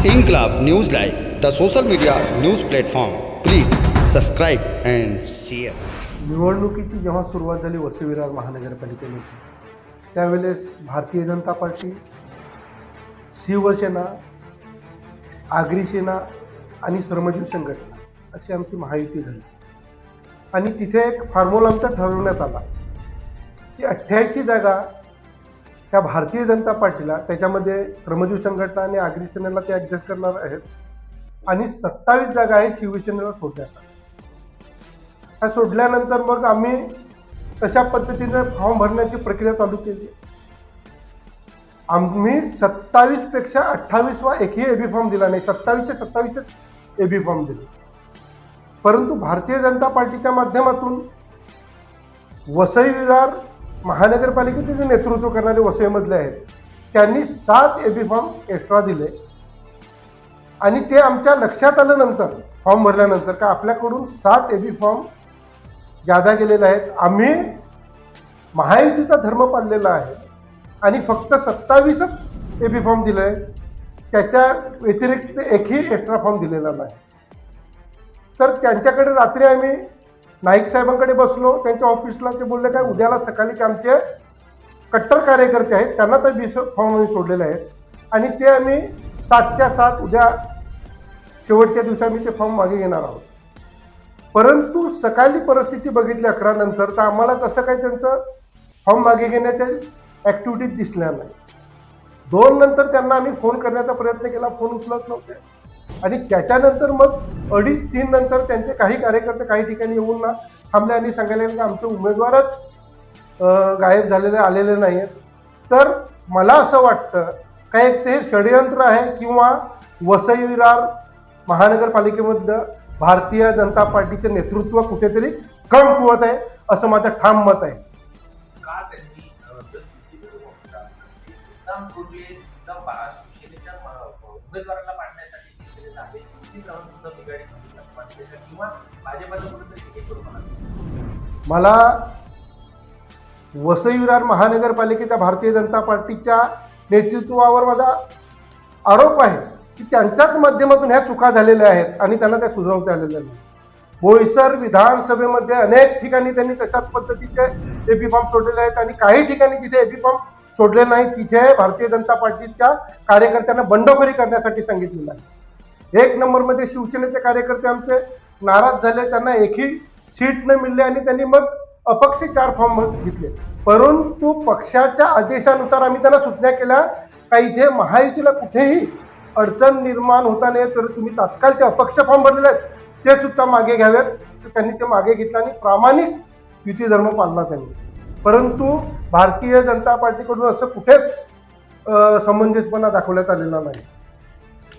Inkilab News Live, the social media news platform. Please subscribe and share. निवडणुकीची जेव्हा सुरुवात झाली वसई विरार महानगरपालिकेमध्ये त्यावेळेस भारतीय जनता पार्टी, शिवसेना, आगरी सेना आणि श्रमजीवी संघटना अशी आमची महायुती झाली. आणि तिथे एक फॉर्म्युला आमचा ठरवण्यात आला की 88 जागा त्या भारतीय जनता पार्टीला, त्याच्यामध्ये श्रमजीवी संघटना आणि आगरी सेनेला ते ॲडजस्ट करणार आहेत, आणि 27 जागा आहे शिवसेनेला सोडण्यात आल्या. ह्या सोडल्यानंतर मग आम्ही तशा पद्धतीने फॉर्म भरण्याची प्रक्रिया चालू केली. आम्ही 27 पेक्षा 28वा एकही एबी फॉर्म दिला नाही. 27चे 27 एबी फॉर्म दिले. परंतु भारतीय जनता पार्टीच्या माध्यमातून वसई विरार महानगरपालिकेचे जे नेतृत्व करणारे वसईमधले आहेत त्यांनी 7 एबी फॉर्म एक्स्ट्रा दिले. आणि ते आमच्या लक्षात आल्यानंतर फॉर्म भरल्यानंतर का आपल्याकडून 7 एबी फॉर्म जादा गेलेले आहेत. आम्ही महायुतीचा धर्म पाळलेला आहे आणि फक्त 27च एबी फॉर्म दिले आहेत. त्याच्या व्यतिरिक्त एकही एक्स्ट्रा फॉर्म दिलेला नाही. तर त्यांच्याकडे रात्री आम्ही नाईक साहेबांकडे बसलो त्यांच्या ऑफिसला. ते बोलले काय उद्याला सकाळी ते आमचे कट्टर कार्यकर्ते आहेत त्यांना तर 20 फॉर्म आम्ही सोडलेले आहेत आणि ते आम्ही 7च्या 7 उद्या शेवटच्या दिवशी आम्ही ते फॉर्म मागे घेणार आहोत. परंतु सकाळी परिस्थिती बघितली 11 नंतर तर आम्हाला तसं काही त्यांचं फॉर्म मागे घेण्याच्या ॲक्टिव्हिटीज दिसल्या नाही. 2 नंतर त्यांना आम्ही फोन करण्याचा प्रयत्न केला, फोन उचलत नव्हते. आणि त्याच्यानंतर मग 2:30-3 नंतर त्यांचे काही कार्यकर्ते काही ठिकाणी येऊन ना थांबले आणि सांगायला की आमचे उमेदवारच गायब झालेले आलेले नाही आहेत. तर मला असं वाटतं का एक ते षडयंत्र आहे किंवा वसई विरार महानगरपालिकेमध्ये भारतीय जनता पार्टीचे नेतृत्व कुठेतरी कमकुवत आहे असं माझं ठाम मत आहे. मला वसई विरार महानगरपालिकेच्या भारतीय जनता पार्टीच्या नेतृत्वावर माझा आरोप आहे की त्यांच्याच माध्यमातून ह्या चुका झालेल्या आहेत आणि त्यांना त्या सुधारवता आलेल्या नाही. बोईसर विधानसभेमध्ये अनेक ठिकाणी त्यांनी तशाच पद्धतीचे एबी फॉर्म सोडलेले आहेत आणि काही ठिकाणी तिथे एबी फॉर्म सोडले नाही तिथे भारतीय जनता पार्टीच्या कार्यकर्त्यांना बंडखोरी करण्यासाठी सांगितलेलं आहे. 1 नंबरमध्ये शिवसेनेचे कार्यकर्ते आमचे नाराज झाले, त्यांना एकही सीट न मिळले आणि त्यांनी मग अपक्ष 4 फॉर्म घेतले. परंतु पक्षाच्या आदेशानुसार आम्ही त्यांना सूचना केल्या का इथे महायुतीला कुठेही अडचण निर्माण होता नाही तर तुम्ही तात्काळ ते अपक्ष फॉर्म भरलेले आहेत ते सुद्धा मागे घ्यावेत. तर त्यांनी ते मागे घेतलं आणि प्रामाणिक युती धर्म पाळला त्यांनी. परंतु भारतीय जनता पार्टीकडून असं कुठेच समंजसपणा दाखवण्यात आलेला नाही.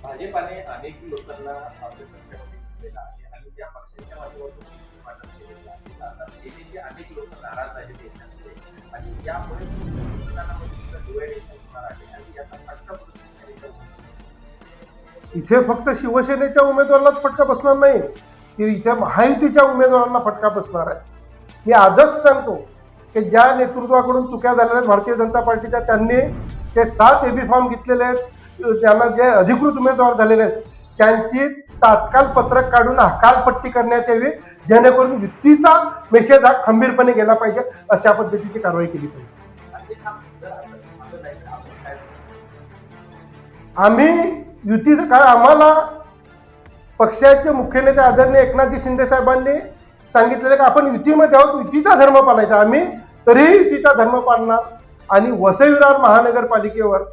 भाजपाने अनेक लोकांना आपल्या पक्षामध्ये घेतलेला आहे आणि त्या पक्षाच्या माध्यमातून वाटप केलेलं आहे. आता सेनेचे अनेक लोक नाराज आहेत याच्यामध्ये आणि त्यामुळे मतदानामध्ये सुद्धा डिवायडेशन होणार आहे आणि याचा फटका पडतो. इथे फक्त शिवसेनेच्या उमेदवारालाच फटका बसणार नाही तर इथे महायुतीच्या उमेदवारांना फटका बसणार आहे. मी आजच सांगतो की ज्या नेतृत्वाकडून चुक्या झालेल्या आहेत भारतीय जनता पार्टीच्या त्यांनी ते 7 एबी फॉर्म घेतलेले आहेत. त्यांना जे अधिकृत उमेदवार झालेले आहेत त्यांची तात्काळ पत्रक काढून हकालपट्टी करण्यात यावी जेणेकरून युतीचा मेसेज हा खंबीरपणे गेला पाहिजे अशा पद्धतीची कारवाई केली पाहिजे. आम्ही युतीचं काय आम्हाला पक्षाचे मुख्य नेते आदरणीय एकनाथजी शिंदे साहेबांनी सांगितलेलं की आपण युतीमध्ये आहोत, युतीचा धर्म पाळायचा. आम्ही तरीही युतीचा धर्म पाळणार आणि वसई विरार महानगरपालिकेवर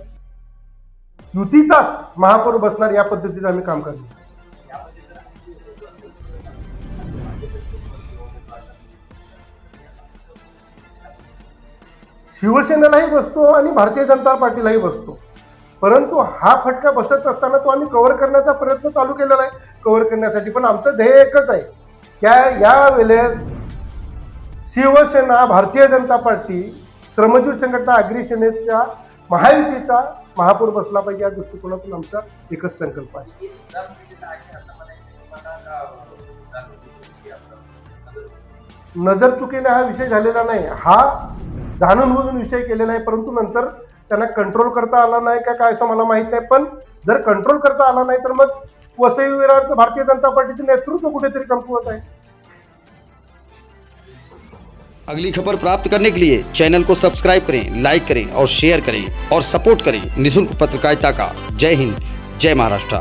युतीचाच महापौर बसणार या पद्धतीचं आम्ही काम करणार. शिवसेनेलाही बसतो आणि भारतीय जनता पार्टीलाही बसतो. परंतु हा फटका बसत असताना तो आम्ही कव्हर करण्याचा प्रयत्न चालू केलेला आहे कव्हर करण्यासाठी. पण आमचं ध्येय एकच आहे की या वेळेस शिवसेना, भारतीय जनता पार्टी, श्रमजीवी संघटना, आगरी सेनेच्या महायुतीचा महापौर बसला पाहिजे या दृष्टिकोनातून आमचा एकच संकल्प आहे. नजर चुकीने हा विषय झालेला नाही, हा जाणून बुजून विषय केलेला आहे. परंतु नंतर त्यांना कंट्रोल करता आला नाही का काय असं मला माहीत नाही. पण जर कंट्रोल करता आला नाही तर मग वसई विरारचं भारतीय जनता पार्टीचं नेतृत्व कुठेतरी कमकुवत आहे. अगली खबर प्राप्त करने के लिए चैनल को सब्सक्राइब करें, लाइक करें और शेयर करें और सपोर्ट करें निःशुल्क पत्रकारिता का। जय हिंद, जय महाराष्ट्र।